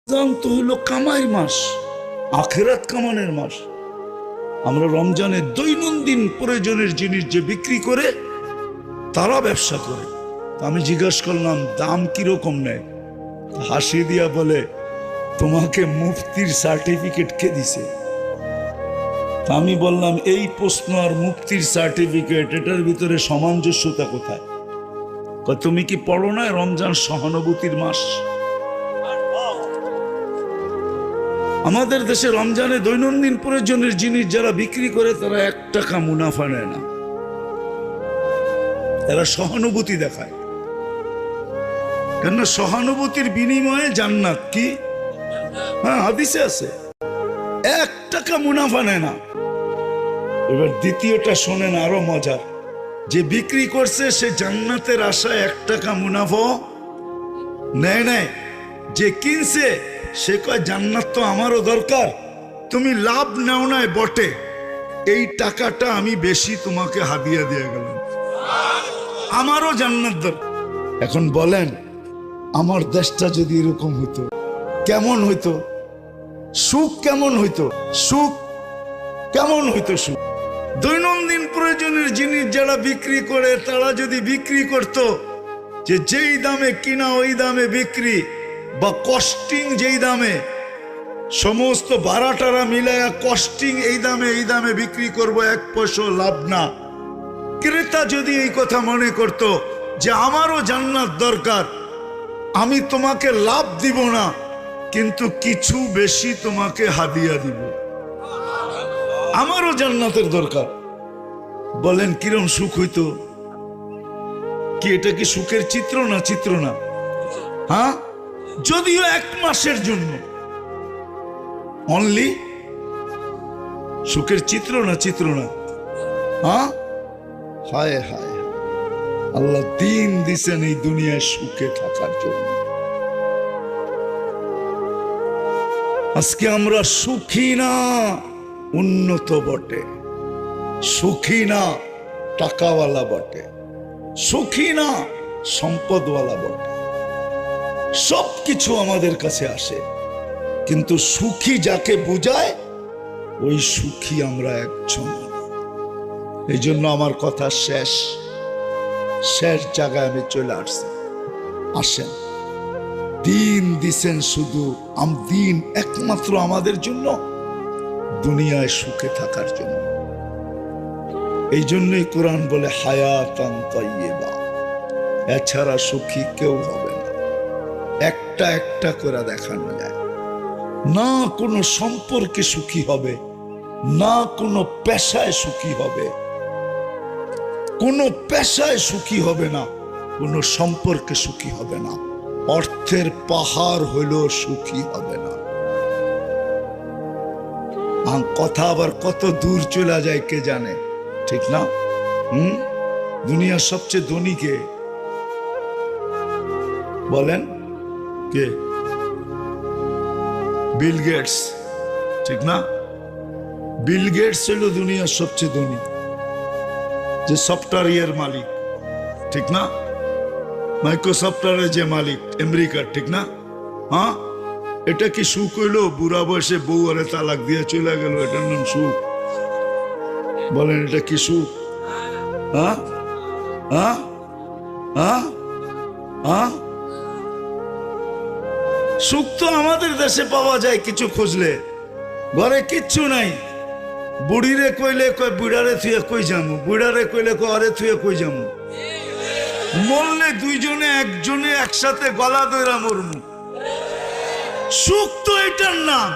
রমজান তো হলো কামাই মাস, আখেরাত কামানের মাস। আমরা রমজানে দৈনন্দিন প্রয়োজনের জিনিস যে বিক্রি করে তারা ব্যবসা করে। আমি জিজ্ঞাসা করলাম দাম কিরকম নেয়? হাসি দিয়া বলে, তোমাকে মুফতির সার্টিফিকেট কে দিছে? আমি বললাম, এই প্রশ্ন আর মুফতির সার্টিফিকেট এটার ভিতরে সামঞ্জস্যতা কোথায়? তুমি কি পড়ো না রমজান সহানুভূতির মাস? আমাদের দেশে রমজানে দৈনন্দিন প্রয়োজনের জিনিস যারা বিক্রি করে তারা 1 টাকা মুনাফা নেয় না, এরা সহানুভূতি দেখায়। কেন? সহানুভূতির বিনিময়ে জান্নাত। কি? হ্যাঁ, হাদিসে আছে 1 টাকা মুনাফা নেয় না। এবার দ্বিতীয়টা শোনেন, আরো মজার। যে বিক্রি করছে সে জান্নাতের আশায় 1 টাকা মুনাফা নেয় নাই। যে কিনছে সে কয়, জান্নাত তো আমারও দরকার, তুমি লাভ নাও নাই বটে, এই টাকাটা আমি বেশি তোমাকে হাদিয়া দিয়ে গেলাম, আমারও জান্নাত দরকার। এখন বলেন, আমার দেশটা যদি এরকম হইতো কেমন হইতো? সুখ কেমন হইতো? সুখ কেমন হইতো? সুখ। দৈনন্দিন প্রয়োজনের জিনিস যারা বিক্রি করে তারা যদি বিক্রি করত যে যেই দামে কিনা ওই দামে বিক্রি, বা কস্টিং যেই দামে, সমস্ত ভাড়াটারা মিলায়া কস্টিং এই দামে বিক্রি করব, 1 পয়সা লাভ না। ক্রেতা যদি এই কথা মনে করত যে আমারও জান্নাত দরকার, আমি তোমাকে লাভ দিব না কিন্তু কিছু বেশি তোমাকে হাদিয়া দিব, আমারও জান্নাতের দরকার, বলেন কিরম সুখ হইতো? কি এটা কি সুখের চিত্র না? চিত্র না? হ্যাঁ, যদিও 1 মাসের জন্য অনলি। সুখের চিত্র না? চিত্র না? হ্যাঁ, হায় হায়, আল্লাহ দিন দিছেন এই দুনিয়ায় সুখে থাকার জন্য। আজকে আমরা সুখী না, উন্নত বটে, সুখী না টাকাওয়ালা বটে, সুখী না সম্পদওয়ালা বটে, সবকিছু আমাদের কাছে আসে, কিন্তু সুখী যাকে বোঝায় ওই সুখী আমরা একজন। এই জন্য আমার কথা শেষ জায়গায় আমি চলে আসছি। আসেন, দিন দিছেন শুধু দিন একমাত্র আমাদের জন্য, দুনিয়ায় সুখে থাকার জন্য। এই জন্যই কোরআন বলে হায়াতান তাইয়্যিবা, এছাড়া সুখী কেউ হবে না। একটা একটা করে দেখানো যায় না। কোনো সম্পর্কে সুখী হবে না, কোনো পেশায় সুখী হবে, কোনো পেশায় সুখী হবে না, কোনো সম্পর্কে সুখী হবে না, অর্থের পাহাড় হইলেও সুখী হবে না। কথা আবার কত দূর চলে যায় কে জানে, ঠিক না? দুনিয়ার সবচেয়ে ধনী কে বলেন? কে? বিল গেটস, ঠিক না? বিল গেটস হলো দুনিয়ার সবচেয়ে ধনী, যে সফটওয়্যার মালিক, ঠিক না? মাইক্রোসফটওয়্যারের যে মালিক আমেরিকার, ঠিক না? হ্যাঁ, এটা কি সুখ হইলো? বুড়া বয়সে বউ আরে তালাক দিয়ে চলে গেল, এটার নাম সুখ? বলেন, এটা কি সুখ? হ্যাঁ হ্যাঁ হ্যাঁ হ্যাঁ, সুখ তো আমাদের দেশে পাওয়া যায় কিছু খুঁজলে। ঘরে কিচ্ছু নাই, বুড়িরে কইলে কই বুড়ারে থুয়ে কই যামু, বুড়ারে কইলে কই আরে থুয়ে কই যামু, মরলে দুইজনে একজনে একসাথে গলা ধইরা মরমু। সুখ তো এটার নাম।